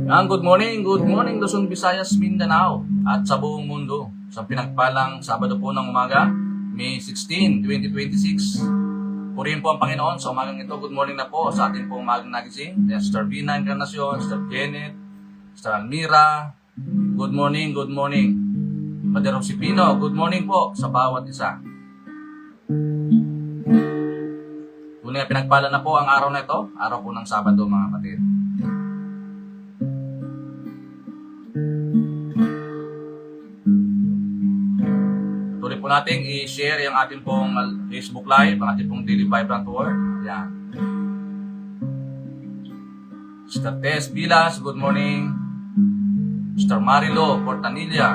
Good morning Luzon, Visayas, Mindanao at sa buong mundo. Sa pinagpalang Sabado po ng umaga, May 16, 2026. Purihin po ang Panginoon sa umagang ito. Good morning na po sa ating pong umagang nagising. Sister Vina Encarnacion, Sister Janet, Sister Almira. Good morning, good morning. Padre Rosipino, good morning po sa bawat isa. Tunay na pinagpala na po ang araw na ito, araw po ng Sabado mga kapatid. Tuloy po natin i-share yung ating pong Facebook Live, ang ating pong Daily Vibrant Word. Yan. Sister Tess Vilas, good morning. Sister Marilo Portanilla.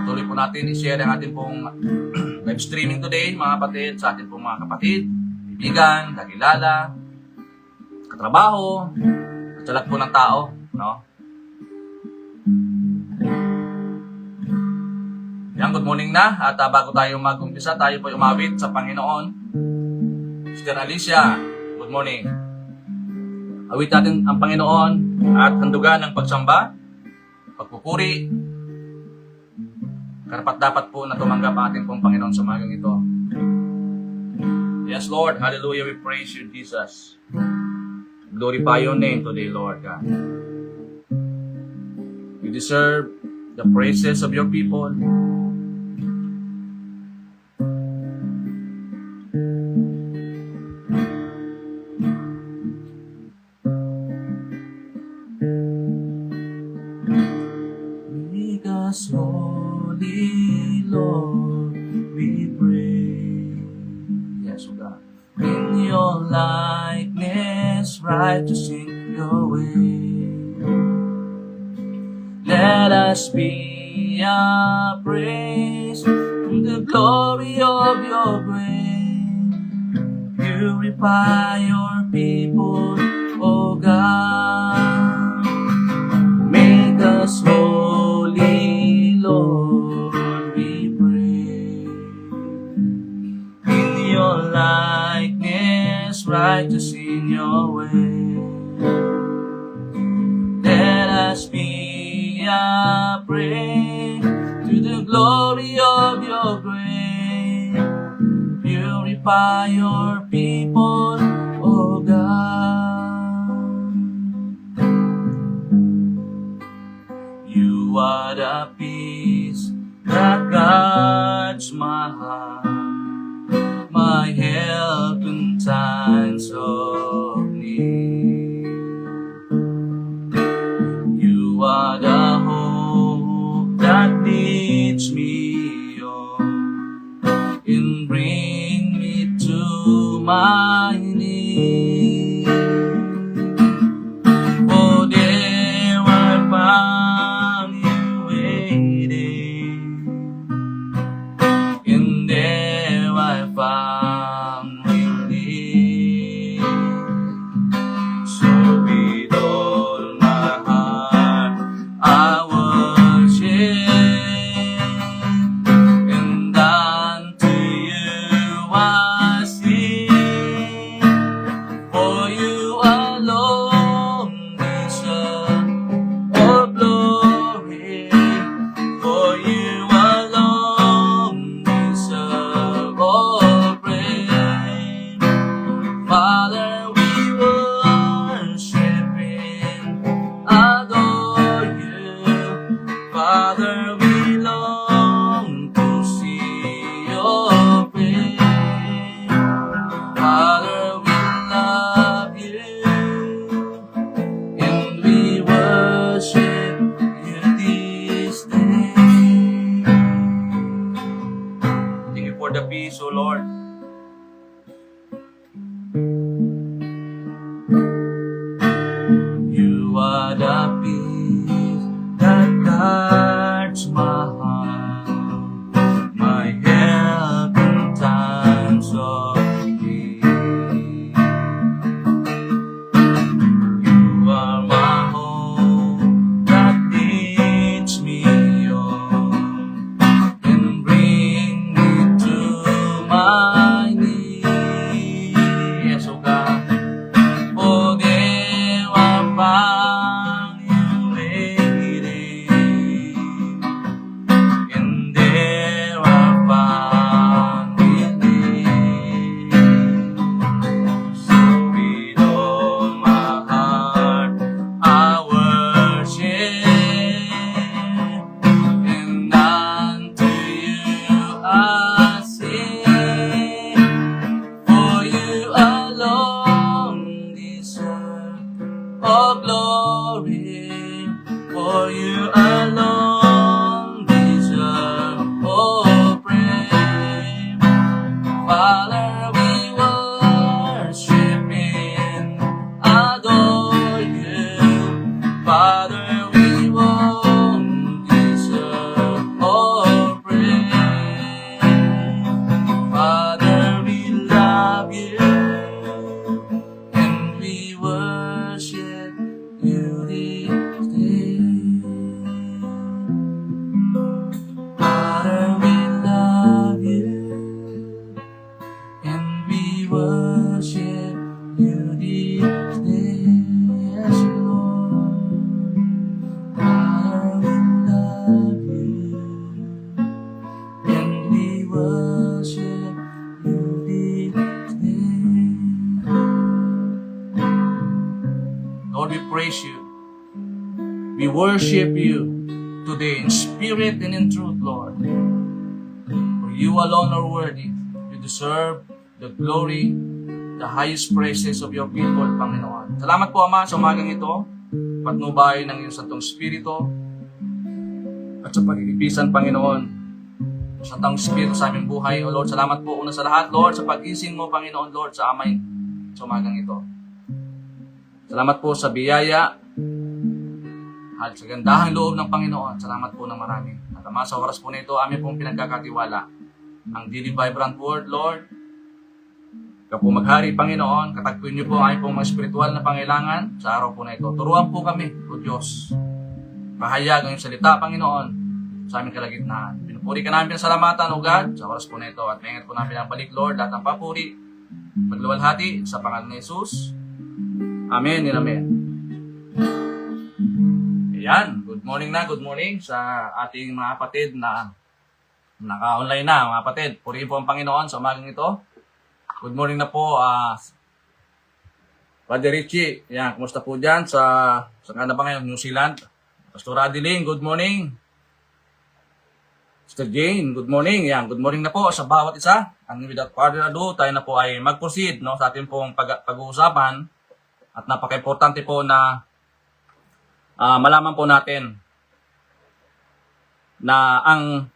Tuloy po natin i-share ang ating pong live streaming today, mga kapatid, sa ating pong mga kapatid, kaibigan, kakilala, katrabaho, at sa lahat po ng tao, no? Yan, good morning na. At bago tayo mag-umpisa, tayo po umawit sa Panginoon. Sister Alicia, good morning. Awit natin ang Panginoon at handugan ng pagsamba, pagpupuri. Karapat dapat po na tumanggap ang ating pong Panginoon sa umagang ito. Yes, Lord. Hallelujah. We praise you, Jesus. Glorify your name today, Lord God. You deserve the praises of your people. Because holy Lord, we pray. Yes, O God. In your likeness, righteous in your way. Let us be a praise to the glory of your grace. Purify your people, O God. Make us holy, Lord, we pray. In your likeness, righteous in your way. Let us be a praise to the glory of your grace. Purify your people, O God. You are the peace that guards my heart, my help in times of need. You are the hope that leads me on and bring me to my knees. Oh, there I found you waiting all glory, for you alone deserve all praise. Father, we worship and adore you. Father, we won't deserve all praise. Father, we love you and we worship you this day. Father, we love you and we worship you this day. Yes, Lord. Father, we love you and we worship you this day. Lord, we praise you. We worship you today in spirit and in truth, Lord. For you alone are worthy. You deserve the glory, the highest praises of your people, Panginoon. Salamat po, Ama, sa umagang ito. Patnubay ng iyong Santong Espiritu at sa pagkikipisan, Panginoon, sa Santong Espiritu sa aming buhay. O Lord, salamat po una sa lahat, Lord, sa pag-ising mo, Panginoon, Lord, sa amay sa umagang ito. Salamat po sa biyaya at sa gandahang loob ng Panginoon. Salamat po ng marami. At Ama, sa oras po na ito, amin pong pinagkakatiwala ang Daily Vibrant Word, Lord. Ikaw po maghari, Panginoon. Katagpuin niyo po ang aming pong mga spiritual na pangailangan sa araw po na ito. Turuan po kami, O Diyos. Pahayag ang iyong salita, Panginoon, sa aming kalagitnaan. Pinupuri ka namin pinasalamatan, O God, sa oras po na ito. At maingat po namin ang balik, Lord, at ang papuri, magluwalhati sa pangalan ni Jesus. Amen and amen. Ayan, good morning sa ating mga kapatid na naka-online na, mga kapatid. Purihin po ang Panginoon sa umagang ito. Good morning na po, Padre Richie. Ayan, kumusta po dyan saan ka na ba ngayon? New Zealand. Pastor Adeline, good morning. Sister Jane, good morning. Ayan, good morning na po sa bawat isa. And without further ado, tayo na po ay mag-proceed, no, sa ating pong pag-uusapan. At napaka-importante po na malaman po natin na ang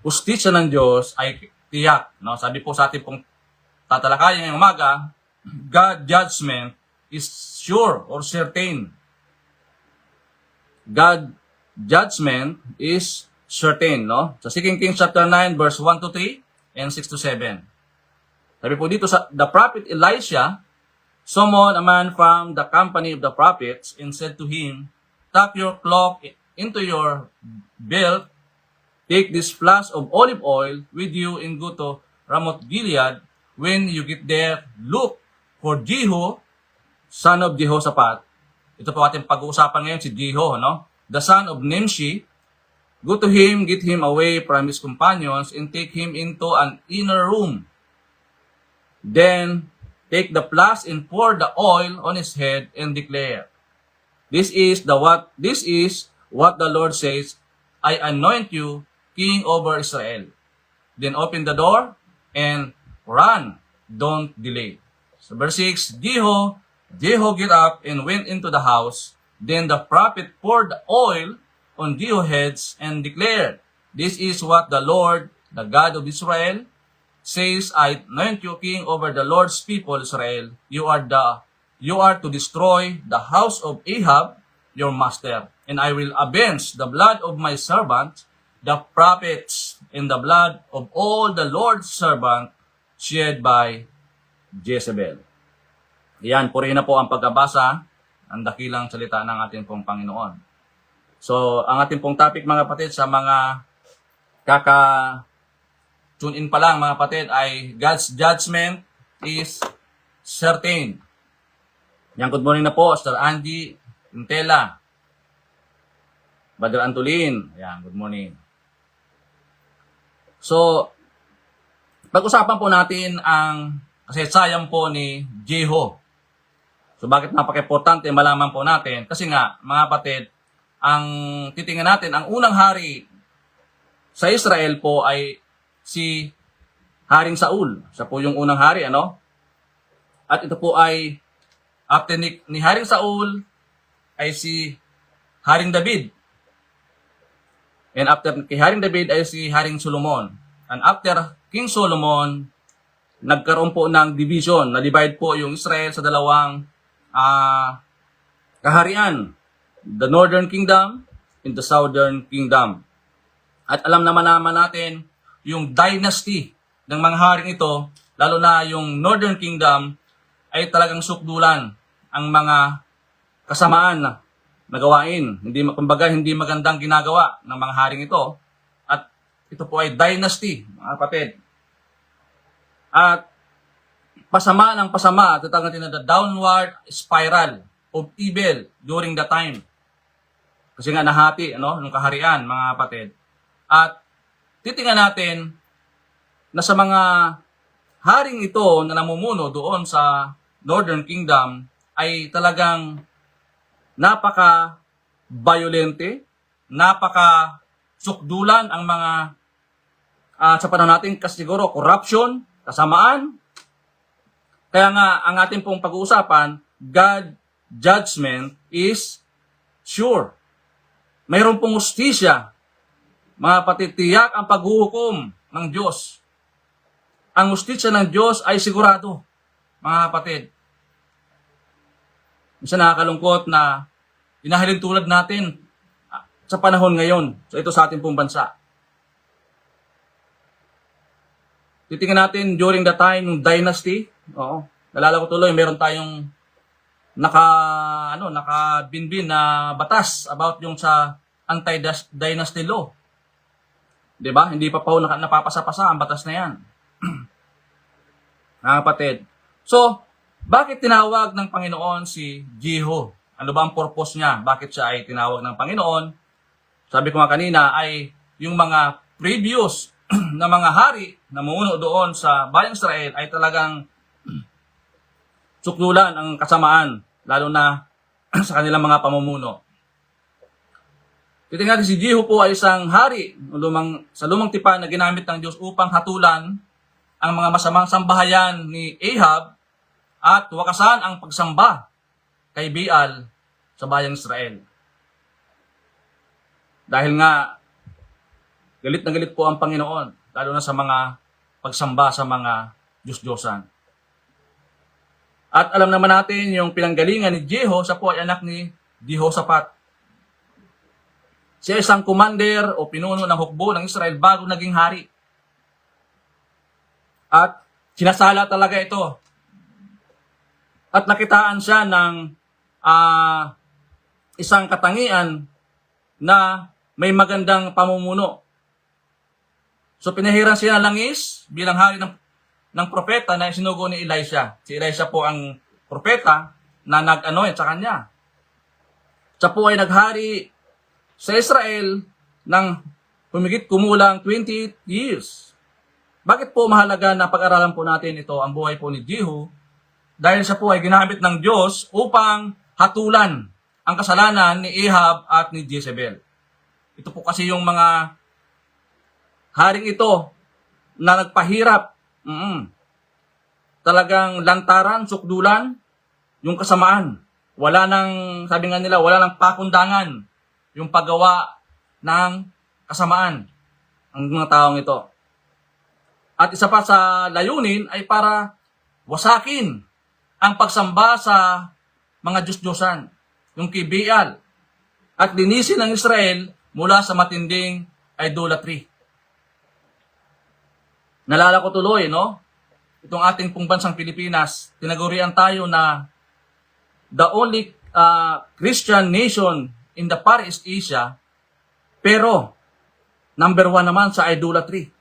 hustisya ng Diyos ay tiyak. No? Sabi po sa ating pong tatalakayan ngayong umaga, God's judgment is sure or certain. God's judgment is certain. No? Sa 2 Kings chapter 9, verse 1 to 3 and 6 to 7. Sabi po dito, the prophet Elisha summoned a man from the company of the prophets and said to him, tuck your cloak into your belt, take this flask of olive oil with you and go to Ramoth Gilead. When you get there, look for Jehu, son of Jehoshaphat. Ito po ating pag-uusapan ngayon, si Jehu, no? The son of Nimshi. Go to him, get him away from his companions, and take him into an inner room. Then take the flask and pour the oil on his head and declare, This is what the Lord says, I anoint you king over Israel. Then open the door and run, don't delay. So verse 6, Jehu get up and went into the house. Then the prophet poured the oil on Jehu's heads and declared, This is what the Lord, the God of Israel, says, I anoint you king over the Lord's people, Israel. You are to destroy the house of Ahab, your master, and I will avenge the blood of my servants, the prophets, and the blood of all the Lord's servants shed by Jezebel. Yan, purihin na po ang pagkabasa ng dakilang salita ng ating pong Panginoon. So, ang ating pong topic, mga kapatid, sa mga tune in pa lang, mga kapatid, ay God's judgment is certain. Yan, good morning na po, Sir Angie Intela, Brother Antolin. Yan, good morning. So, pag-usapan po natin ang kasaysayan po ni Jehu. So, bakit napaka-importante malaman po natin? Kasi nga, mga kapatid, ang titingnan natin, ang unang hari sa Israel po ay si Haring Saul. Siya po yung unang hari, ano? At ito po ay After ni Haring Saul ay si Haring David. And after kay Haring David ay si Haring Solomon. And after King Solomon, nagkaroon po ng division. Na-divide po yung Israel sa dalawang kaharian. The Northern Kingdom and the Southern Kingdom. At alam naman natin yung dynasty ng mga haring ito, lalo na yung Northern Kingdom, ay talagang sukdulan ang mga kasamaan na gawain. Kumbaga, hindi magandang ginagawa ng mga haring ito. At ito po ay dynasty, mga kapatid. At pasama ng pasama, tatawag natin na the downward spiral of evil during the time. Kasi nga nahati, nung kaharian, mga kapatid. At titingnan natin na sa mga haring ito na namumuno doon sa Northern Kingdom ay talagang napaka-violente, napaka-sukdulan ang mga sa panahon natin kasi siguro corruption, kasamaan. Kaya nga ang ating pong pag-uusapan, God judgment is sure. Mayroon pong hustisya, mga patitiyak ang paghuhukom ng Diyos. Ang hustisya ng Diyos ay sigurado, mga kapatid. Minsan nakakalungkot na inahalin tulad natin sa panahon ngayon. So ito sa ating pong bansa. Titingnan natin during the time ng dynasty. Oo. Nalala ko tuloy, meron tayong nakabinbin na batas about yung sa anti-dynasty law. 'Di ba? Hindi pa po napapasa-pasa ang batas na 'yan. Mga kapatid. So, bakit tinawag ng Panginoon si Jehu? Ano ba ang purpose niya? Bakit siya ay tinawag ng Panginoon? Sabi ko nga kanina ay yung mga previous na mga hari na mumuno doon sa bayang Israel ay talagang sukdulan ang kasamaan, lalo na sa kanilang mga pamumuno. Titingnan natin si Jehu po ay isang hari sa lumang tipan na ginamit ng Diyos upang hatulan ang mga masamang sambahayan ni Ahab at wakasan ang pagsamba kay Baal sa bayang Israel. Dahil nga, galit na galit po ang Panginoon, lalo na sa mga pagsamba sa mga Diyos-Diyosan. At alam naman natin yung pinanggalingan ni Jehu, siya po ay anak ni Jehoshaphat. Siya isang commander o pinuno ng hukbo ng Israel bago naging hari. At sinasala talaga ito. At nakitaan siya ng isang katangian na may magandang pamumuno. So pinahiran siya ng langis bilang hari ng propeta na sinugo ni Elisha. Si Elisha po ang propeta na nag-anoint sa kanya. Siya po ay naghari sa Israel ng humigit kumulang 28 years. Bakit po mahalaga na pag-aralan po natin ito, ang buhay po ni Jehu? Dahil siya po ay ginamit ng Diyos upang hatulan ang kasalanan ni Ahab at ni Jezebel. Ito po kasi yung mga haring ito na nagpahirap. Talagang lantaran, sukdulan, yung kasamaan. Wala nang, sabi nga nila, wala nang pakundangan yung paggawa ng kasamaan ang mga taong ito. At isa pa sa layunin ay para wasakin ang pagsamba sa mga Diyos-Diyosan, yung kay Baal, at linisin ng Israel mula sa matinding idolatry. Nalala ko tuloy, itong ating pong bansang Pilipinas, tinagurian tayo na the only Christian nation in the Far East Asia, pero number 1 naman sa idolatry.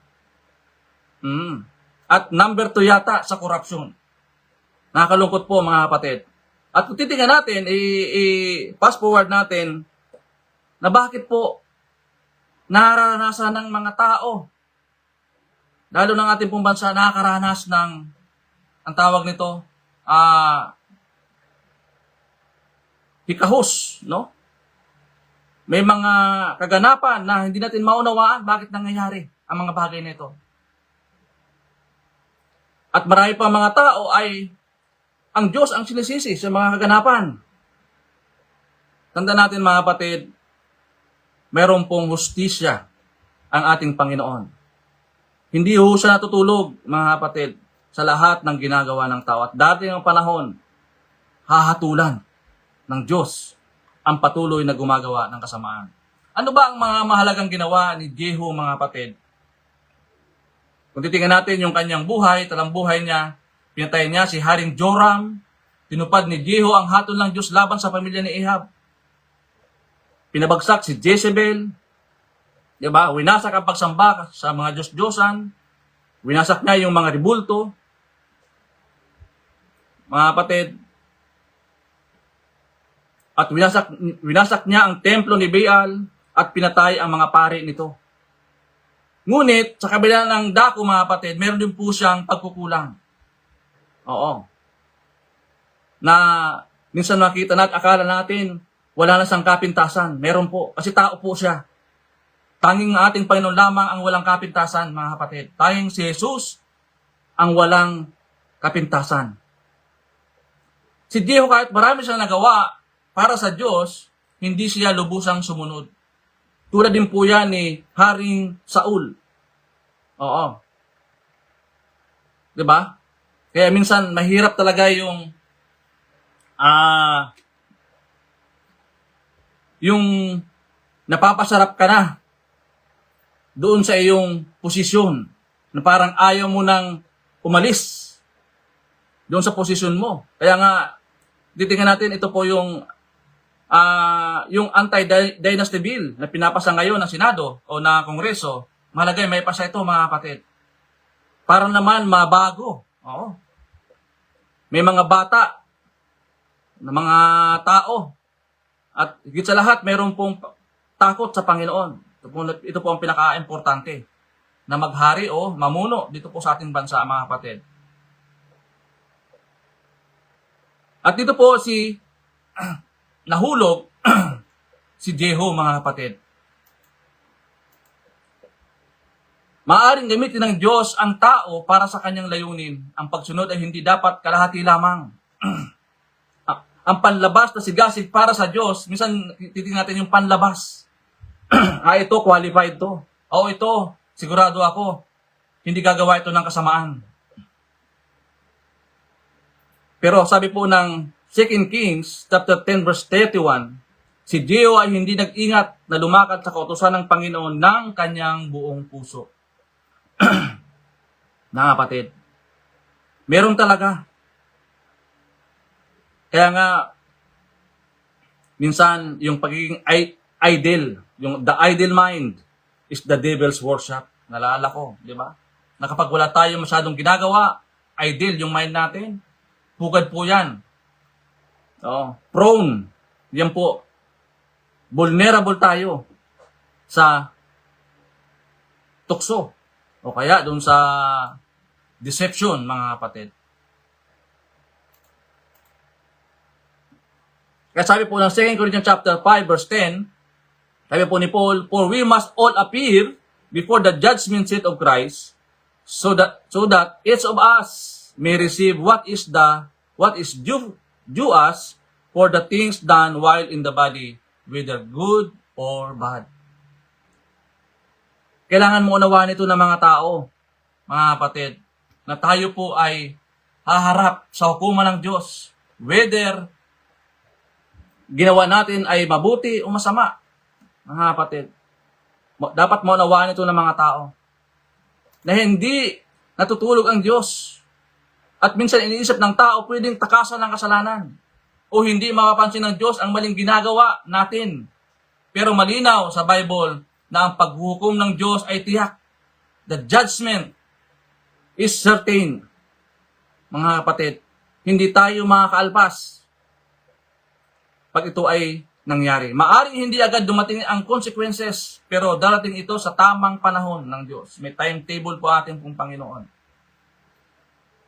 At number 2 yata sa corruption. Nakakalungkot po mga kapatid. At kung titingnan natin, fast forward natin, na bakit po nararanasan ng mga tao, lalo ng ating pong bansa, nakakaranas ng, ang tawag nito, hikahos, May mga kaganapan na hindi natin maunawaan bakit nangyayari ang mga bagay nito. At marami pa mga tao ay ang Diyos ang sinisisi sa mga kaganapan. Tanda natin mga kapatid, mayroon pong hustisya ang ating Panginoon. Hindi ho siya natutulog, mga kapatid, sa lahat ng ginagawa ng tao. At dating ang panahon, hahatulan ng Diyos ang patuloy na gumagawa ng kasamaan. Ano ba ang mga mahalagang ginawa ni Jehu, mga kapatid? Kung titingnan natin yung kanyang buhay, talang buhay niya, pinatay niya si Haring Joram, tinupad ni Jehu ang hatol ng Diyos laban sa pamilya ni Ahab. Pinabagsak si Jezebel, diba? Winasak ang pagsamba sa mga Diyos-Diyosan, winasak niya yung mga ribulto. Mga kapatid, at winasak niya ang templo ni Baal at pinatay ang mga pari nito. Ngunit, sa kabila ng dako, mga kapatid, meron din po siyang pagkukulang. Oo. Na minsan makita natin, akala natin, wala na siyang kapintasan. Meron po, kasi tao po siya. Tanging ating Panginoon lamang ang walang kapintasan, mga kapatid. Tanging si Jesus ang walang kapintasan. Si Jehu, kahit marami siyang nagawa para sa Diyos, hindi siya lubusang sumunod. Tulad din po yan ni Haring Saul. Oo. Diba? Kaya minsan mahirap talaga yung napapasarap ka na doon sa iyong posisyon na parang ayaw mo nang umalis doon sa posisyon mo. Kaya nga, titingnan natin, ito po yung anti-dynasty bill na pinapasa ngayon ng Senado o ng Kongreso. Malagay, may pasa ito, mga kapatid. Para naman mabago. Oo. May mga bata, na mga tao, at higit sa lahat, mayroon pong takot sa Panginoon. Ito po ang pinaka-importante na maghari o mamuno dito po sa ating bansa, mga kapatid. At dito po nahulog si Jehu, mga kapatid. Maaring gamitin ng Diyos ang tao para sa kanyang layunin. Ang pagsunod ay hindi dapat kalahati lamang. Ang panlabas na sigasig para sa Diyos, minsan titingnan natin yung panlabas. Ito, qualified to. Ito, sigurado ako, hindi gagawa ito ng kasamaan. Pero sabi po ng 2 Kings, chapter 10, verse 31, si Jehu ay hindi nag-ingat na lumakad sa kautusan ng Panginoon ng kanyang buong puso. Na kapatid, meron talaga. Kaya nga, minsan, yung pagiging idle, the idle mind is the devil's worship. Nalala ko, di ba? Na kapag wala tayo masyadong ginagawa, idle yung mind natin, pugad po yan. Prone. Yan po. Vulnerable tayo sa tukso. O kaya doon sa deception, mga kapatid. Kaya sabi po ng 2 Corinthians chapter 5 verse 10, sabi po ni Paul, "For we must all appear before the judgment seat of Christ, so that each of us may receive what is due us for the things done while in the body, whether good or bad." Kailangan mo unawaan ito ng mga tao, mga kapatid, na tayo po ay haharap sa hukuman ng Diyos, whether ginawa natin ay mabuti o masama, mga kapatid. Dapat maunawaan ito ng mga tao na hindi natutulog ang Diyos. At minsan iniisip ng tao pwedeng takasan ng kasalanan o hindi mapapansin ng Diyos ang maling ginagawa natin. Pero malinaw sa Bible na ang paghuhukom ng Diyos ay tiyak. The judgment is certain. Mga kapatid, hindi tayo makakaalpas pag ito ay nangyari. Maaring hindi agad dumating ang consequences, pero darating ito sa tamang panahon ng Diyos. May timetable po ating pong Panginoon.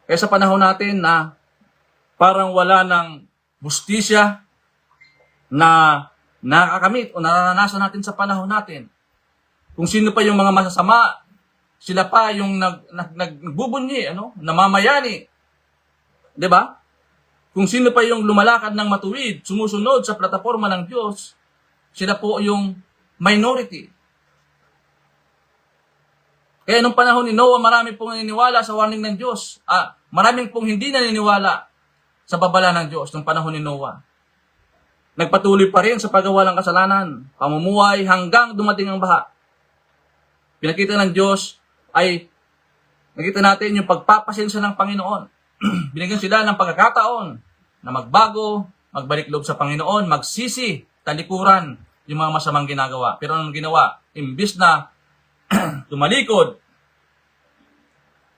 Kaya sa panahon natin na parang wala ng hustisya na nakakamit o naranasan natin sa panahon natin. Kung sino pa yung mga masasama, sila pa yung nagbubunyi, namamayani. 'Di ba? Kung sino pa yung lumalakad ng matuwid, sumusunod sa plataforma ng Diyos, sila po yung minority. Kaya nung panahon ni Noah, marami pong naniniwala sa warning ng Diyos. Maraming pong hindi naniniwala sa babala ng Diyos nung panahon ni Noah. Nagpatuloy pa rin sa paggawa ng kasalanan, pamumuhay hanggang dumating ang baha. Pinakita ng Diyos ay nakita natin yung pagpapasensya ng Panginoon. Binigyan sila ng pagkakataon na magbago, magbalik loob sa Panginoon, magsisi, talikuran yung mga masamang ginagawa. Pero anong ginawa? Imbis na tumalikod,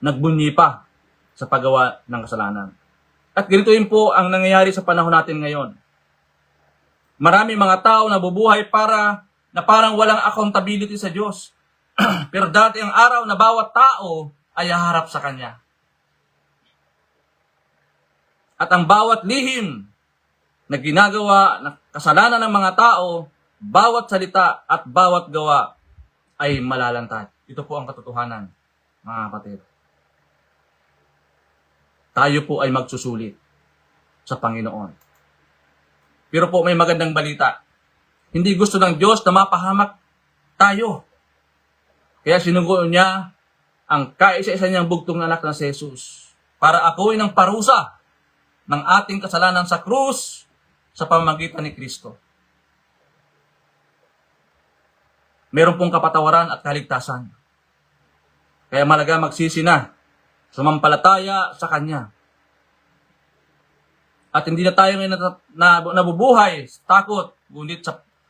nagbunyi pa sa paggawa ng kasalanan. At ganito yun po ang nangyayari sa panahon natin ngayon. Marami mga tao na bubuhay na parang walang accountability sa Diyos. Pero dati ang araw na bawat tao ay haharap sa Kanya. At ang bawat lihim na ginagawa na kasalanan ng mga tao, bawat salita at bawat gawa ay malalantad. Ito po ang katotohanan, mga kapatid. Tayo po ay magsusulit sa Panginoon. Pero po may magandang balita. Hindi gusto ng Diyos na mapahamak tayo. Kaya sinugo niya ang kaisa-isa niyang bugtong na anak na si Jesus para ako'y ng parusa ng ating kasalanan sa krus sa pamamagitan ni Kristo. Meron pong kapatawaran at kaligtasan. Kaya malaga magsisi na, sumampalataya sa Kanya. At hindi na tayo ngayon nabubuhay sa takot, ngunit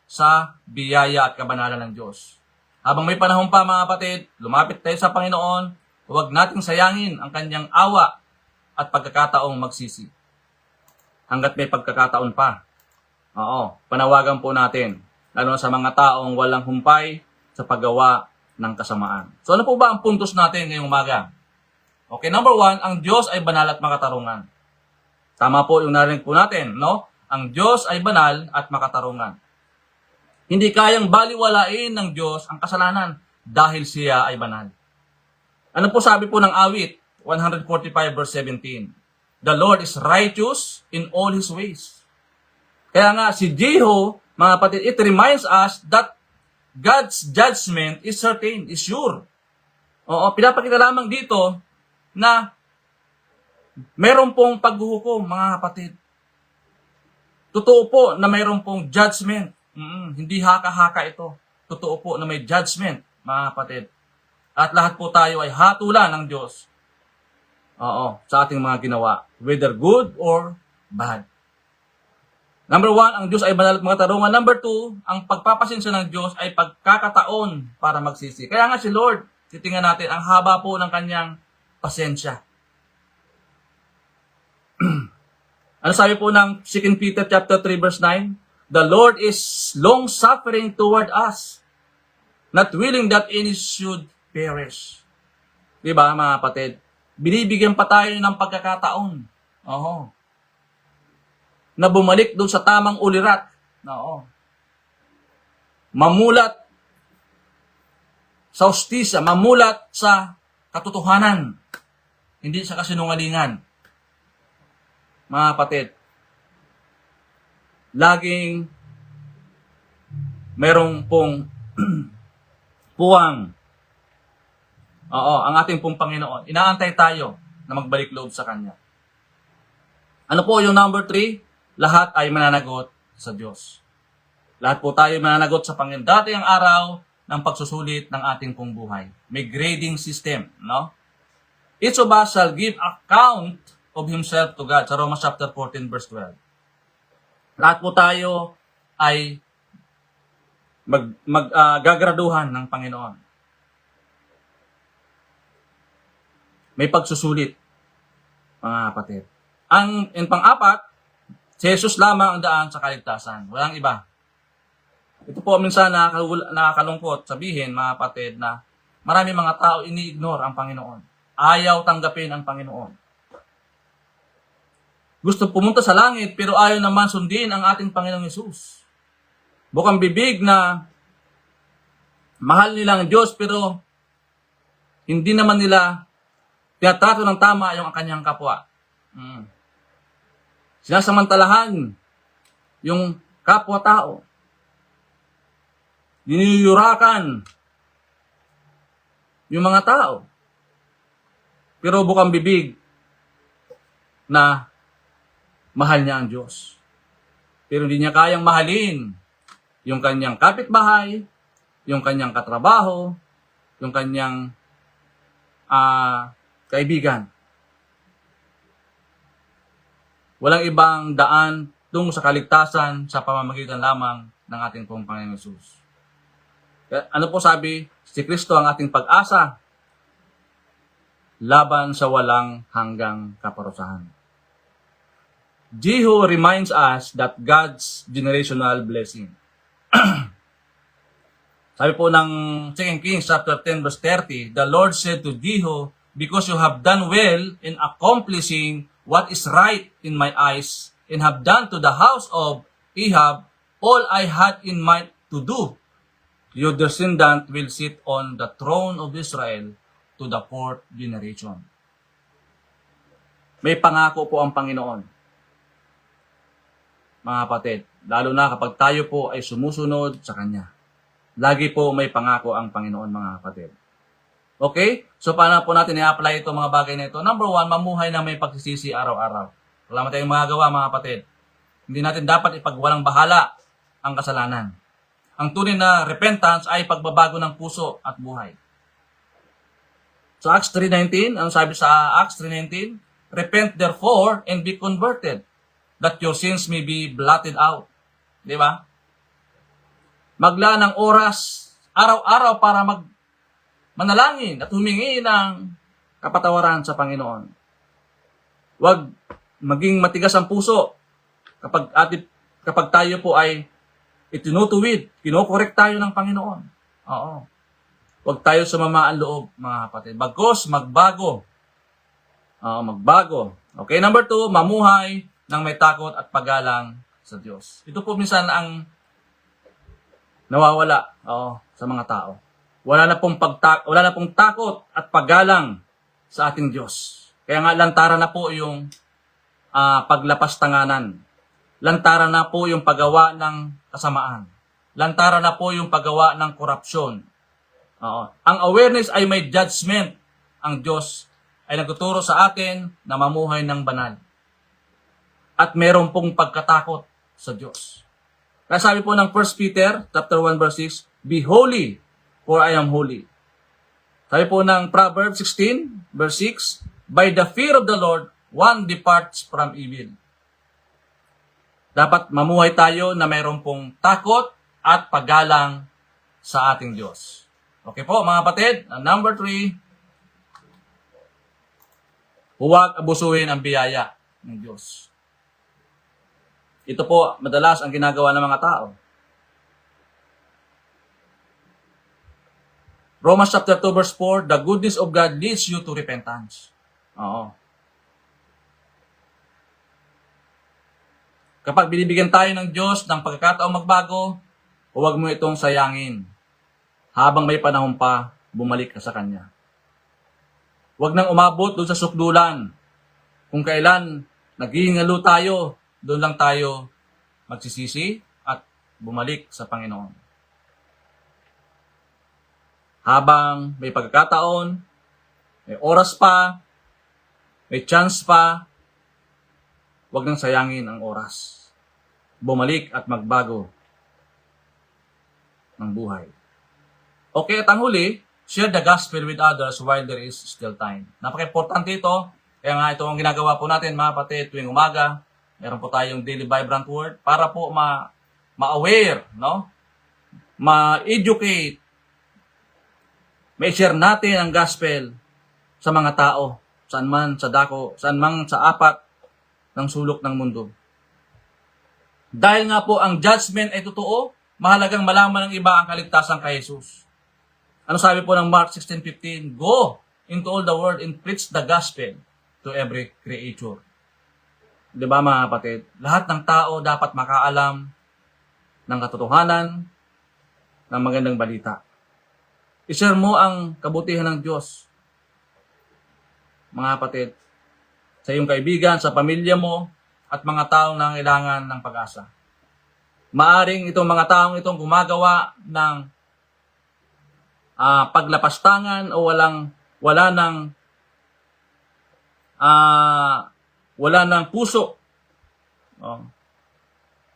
sa biyaya at kabanalan ng Diyos. Habang may panahon pa mga kapatid, lumapit tayo sa Panginoon, huwag nating sayangin ang Kanyang awa at pagkakataong magsisi. Hanggat may pagkakataon pa. Oo, panawagan po natin, lalo na sa mga taong walang humpay sa paggawa ng kasamaan. So ano po ba ang puntos natin ngayong umaga? Okay, number 1, ang Diyos ay banal at makatarungan. Tama po yung narinig po natin, no? Ang Diyos ay banal at makatarungan. Hindi kayang baliwalain ng Diyos ang kasalanan dahil siya ay banal. Ano po sabi po ng awit 145 verse 17? The Lord is righteous in all His ways. Kaya nga si Jeho, mga kapatid, it reminds us that God's judgment is certain, is sure. Oo, pinapakita lamang dito na meron pong paghuhukom, mga kapatid. Totoo po na meron pong judgment. Hindi haka-haka ito. Totoo po na may judgment, mga kapatid. At lahat po tayo ay hatulan ng Diyos. Oo, sa ating mga ginawa. Whether good or bad. Number 1, ang Diyos ay banal at makatarungan. Number 2, ang pagpapasensya ng Diyos ay pagkakataon para magsisi. Kaya nga si Lord, titingnan natin, ang haba po ng kanyang pasensya. Ano sabi po ng 2 Peter chapter 3 verse 9? The Lord is long-suffering toward us, not willing that any should perish. Diba, mga kapatid? Binibigyan pa tayo ng pagkakataon. Oo. Na bumalik doon sa tamang ulirat. Oo. Mamulat sa hustisya, mamulat sa katotohanan. Hindi sa kasinungalingan. Mga kapatid, laging merong pong puwang. Oo, ang ating pong Panginoon. Inaantay tayo na magbalik loob sa Kanya. Ano po yung number 3? Lahat ay mananagot sa Diyos. Lahat po tayo mananagot sa Panginoon. Dati ang araw ng pagsusulit ng ating pong buhay. May grading system, no? Each of us shall give account of himself to God. Sa Romans chapter 14 verse 12. Lahat po tayo ay gagraduhan ng Panginoon. May pagsusulit, mga kapatid. Ang pang-apat, si Jesus lamang ang daan sa kaligtasan. Walang iba. Ito po minsan nakakalungkot sabihin, mga kapatid, na marami mga tao ini-ignore ang Panginoon. Ayaw tanggapin ang Panginoon. Gusto pumunta sa langit, pero ayaw naman sundin ang ating Panginoong Hesus. Bukang bibig na mahal nila ang Diyos, pero hindi naman nila tinatrato ng tama yung kanyang kapwa. Sinasamantalahan yung kapwa-tao. Diniyurakan yung mga tao. Pero bukang bibig na mahal niya ang Diyos. Pero hindi niya kayang mahalin yung kanyang kapitbahay, yung kanyang katrabaho, yung kanyang kaibigan. Walang ibang daan tungo sa kaligtasan sa pamamagitan lamang ng ating pong Panginoon Hesus. Ano po sabi? Si Kristo ang ating pag-asa laban sa walang hanggang kaparusahan. Jehu reminds us that God's generational blessing. Sabi po ng 2 Kings chapter 10 verse 30, the Lord said to Jehu, because you have done well in accomplishing what is right in my eyes, and have done to the house of Ahab all I had in mind to do, your descendant will sit on the throne of Israel to the 4th generation. May pangako po ang Panginoon, mga kapatid, lalo na kapag tayo po ay sumusunod sa Kanya. Lagi po may pangako ang Panginoon, mga kapatid. Okay? So, paano po natin i-apply ito, mga bagay na ito? Number 1, mamuhay na may pagsisisi araw-araw. Wala tayong magagawa, mga kapatid. Hindi natin dapat ipagwalang bahala ang kasalanan. Ang tunay na repentance ay pagbabago ng puso at buhay. Sa Acts 3:19, ano sabi sa Acts 3:19? Repent therefore and be converted, that your sins may be blotted out. Di ba? Maglaan ng oras, araw-araw para manalangin at humingi ng kapatawaran sa Panginoon. Huwag maging matigas ang puso kapag tayo po ay itinutuwid, kinokorek tayo ng Panginoon. Oo. Huwag tayo sumama ang loob, mga kapatid. Bagkus, magbago. Oo, magbago. Okay, number 2, mamuhay ng may takot at paggalang sa Diyos. Ito po minsan ang nawawala sa mga tao. Wala na pong takot at paggalang sa ating Diyos. Kaya nga lantaran na po yung paglapastanganan. Lantaran na po yung paggawa ng kasamaan. Lantaran na po yung paggawa ng korupsyon. Ang awareness ay may judgment. Ang Diyos ay nagtuturo sa atin na mamuhay ng banal. At meron pong pagkatakot sa Diyos. Kaya sabi po ng 1 Peter chapter 1 verse 6, be holy, for I am holy. Sabi po ng Proverbs 16 verse 6, by the fear of the Lord, one departs from evil. Dapat mamuhay tayo na mayroon pong takot at paggalang sa ating Diyos. Okay po, mga kapatid. Number 3, huwag abusuhin ang biyaya ng Diyos. Ito po, madalas ang ginagawa ng mga tao. Romans chapter 2 verse 4, the goodness of God leads you to repentance. Oo. Kapag binibigyan tayo ng Diyos ng pagkakataong magbago, huwag mo itong sayangin. Habang may panahon pa, bumalik ka sa Kanya. Huwag nang umabot doon sa sukdulan. Kung kailan naghihingalo tayo, doon lang tayo magsisisi at bumalik sa Panginoon. Habang may pagkakataon, may oras pa, may chance pa, huwag nang sayangin ang oras. Bumalik at magbago ng buhay. Okay, at ang huli, share the gospel with others while there is still time. Napaka-importante ito. Kaya nga ito ang ginagawa po natin, mga kapatid, tuwing umaga. Meron po tayong daily vibrant word para po ma-aware, no? Ma-educate. Ma-share natin ang gospel sa mga tao, saan man sa dako, saan man sa apat ng sulok ng mundo. Dahil nga po ang judgment ay totoo, mahalagang malaman ng iba ang kaligtasan kay Jesus. Ano sabi po ng Mark 16:15? Go into all the world and preach the gospel to every creature. Diba, mga kapatid? Lahat ng tao dapat makaalam ng katotohanan ng magandang balita. I-share mo ang kabutihan ng Diyos, mga kapatid, sa iyong kaibigan, sa pamilya mo, at mga taong nangailangan ng pag-asa. Maaring itong mga taong itong gumagawa ng paglapastangan o wala ng puso. Oh.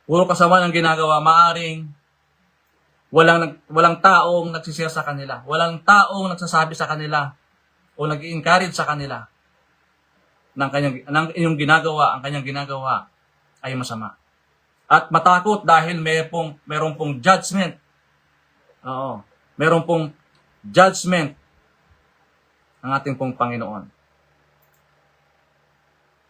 Puro kasamaan ang ginagawa. Maaring walang taong nagsisira sa kanila. Walang taong nagsasabi sa kanila o nag-i-encourage sa kanila ng inyong ginagawa, ang kanyang ginagawa ay masama. At matakot dahil meron pong judgment. Oo. Meron pong judgment ang ating pong Panginoon.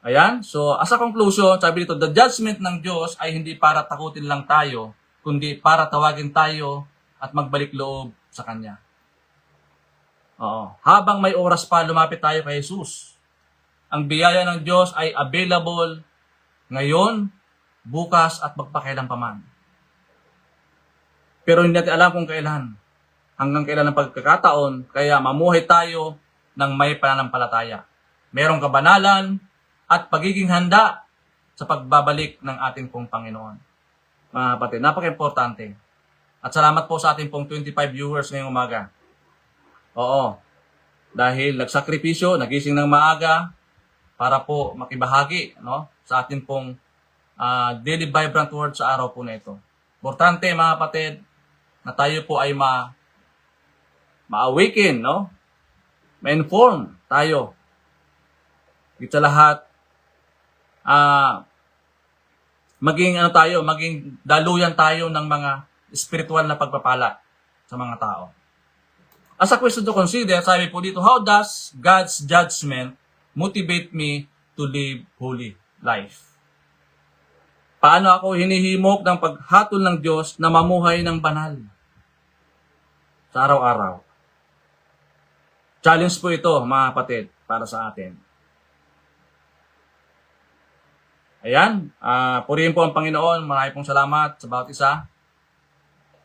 Ayan. So, as a conclusion, sabi dito, the judgment ng Diyos ay hindi para takutin lang tayo, kundi para tawagin tayo at magbalik loob sa Kanya. Oo. Habang may oras pa, lumapit tayo kay Jesus. Ang biyaya ng Diyos ay available ngayon, bukas, at magpakailan pa man. Pero hindi natin alam kung kailan. Hanggang kailan ang pagkakataon, kaya mamuhay tayo ng may pananampalataya. Merong kabanalan at pagiging handa sa pagbabalik ng ating pong Panginoon. Mga kapatid, napaka-importante. At salamat po sa ating pong 25 viewers ngayong umaga. Oo. Dahil nagsakripisyo, nagising ng maaga para po makibahagi, no, sa ating pong daily vibrant word sa araw po na ito. Importante mga kapatid na tayo po ay ma-awaken, no? Ma-inform tayo. Ito lahat maging daluyan tayo ng mga spiritual na pagpapala sa mga tao. As a question to consider, sabi po dito, how does God's judgment motivate me to live holy life? Paano ako hinihimok ng paghatol ng Diyos na mamuhay ng banal sa araw-araw? Challenge po ito, mga kapatid, para sa atin. Ayan, purihin po ang Panginoon. Maraming pong salamat sa bawat isa.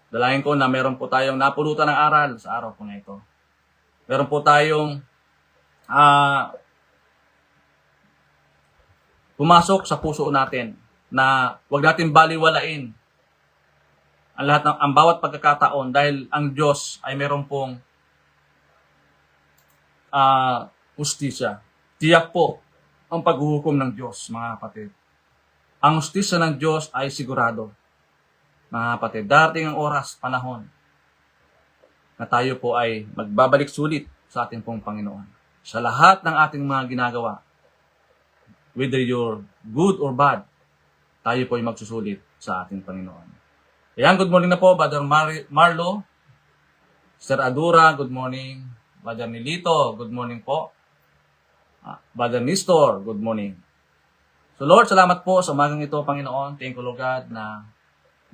Dalayan ko na meron po tayong napulutan ng aral sa araw po na ito. Meron po tayong pumasok sa puso natin na huwag natin baliwalain ang bawat pagkakataon dahil ang Diyos ay meron pong hustisya. Tiyak po ang paghuhukom ng Diyos, mga kapatid. Ang hustisya ng Diyos ay sigurado. Mga kapatid, darating ang oras, panahon, na tayo po ay magbabalik sulit sa ating pong Panginoon. Sa lahat ng ating mga ginagawa, whether you're good or bad, tayo po ay magsusulit sa ating Panginoon. Ayan, good morning na po, Brother Marlo, Sir Adura, good morning. Brother Milito, good morning po. Brother Nestor, good morning. So Lord, salamat po sa umagang ito, Panginoon. Thank you, Lord God, na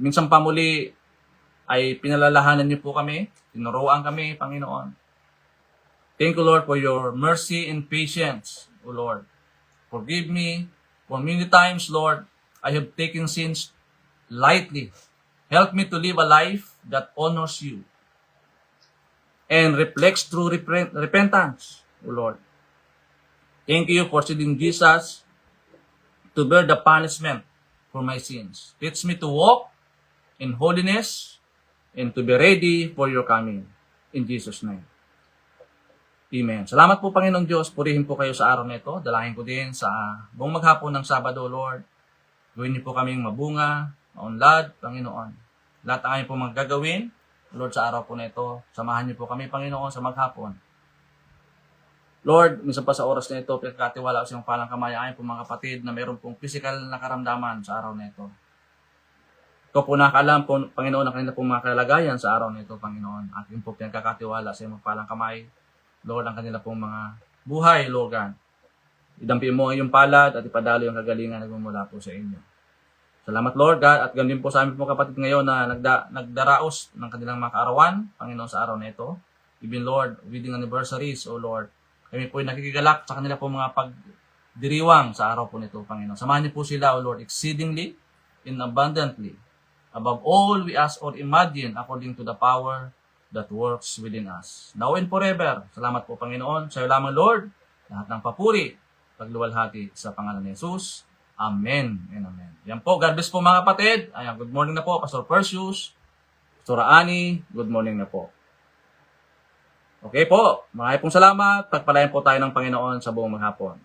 minsan pa muli ay pinalalahanan niyo po kami, tinuruan kami, Panginoon. Thank you, Lord, for your mercy and patience, O Lord. Forgive me for many times, Lord, I have taken sins lightly. Help me to live a life that honors you and reflects true repentance, O Lord. Thank you for sending Jesus to bear the punishment for my sins. Teach me to walk in holiness and to be ready for your coming. In Jesus' name. Amen. Salamat po, Panginoong Diyos. Purihin po kayo sa araw na ito. Dalahin ko din sa buong maghapon ng Sabado, Lord. Gawin niyo po kaming mabunga, maunlad, Panginoon. Lahat ang aming po magagawin, Lord, sa araw po na ito. Samahan niyo po kami, Panginoon, sa maghapon. Lord, minsan pa sa oras na ito, pinagkatiwala sa iyong palang kamay, ayon po mga kapatid na mayroon pong physical na karamdaman sa araw na ito. Ikaw po nakaalam po, Panginoon, ang kanila pong mga kalagayan sa araw na ito, Panginoon. Akin po pinagkakatiwala sa iyong palang kamay, Lord, ang kanila pong mga buhay, Lord God. Idampi mo ang iyong palad at ipadalo yung kagalingan na gumula po sa inyo. Salamat, Lord God, at ganun din po sa amin po kapatid ngayon na nagdaraos ng kanilang mga kaarawan, Panginoon, sa araw na ito. Even, Lord, wedding anniversaries, O Lord. Kami po ay nakikigalak sa kanila po mga pagdiriwang sa araw po nito, Panginoon. Samahan niyo po sila, O Lord, exceedingly and abundantly, above all we ask or imagine, according to the power that works within us. Now and forever. Salamat po, Panginoon. Sa iyo lamang, Lord, lahat ng papuri, pagluwalhati sa pangalan ni Jesus. Amen and amen. Yan po, God bless po mga kapatid. Ayan, good morning na po, Pastor Perseus, Pastor Ani, good morning na po. Okay po, maraming pong salamat. Pagpalain po tayo ng Panginoon sa buong maghapon.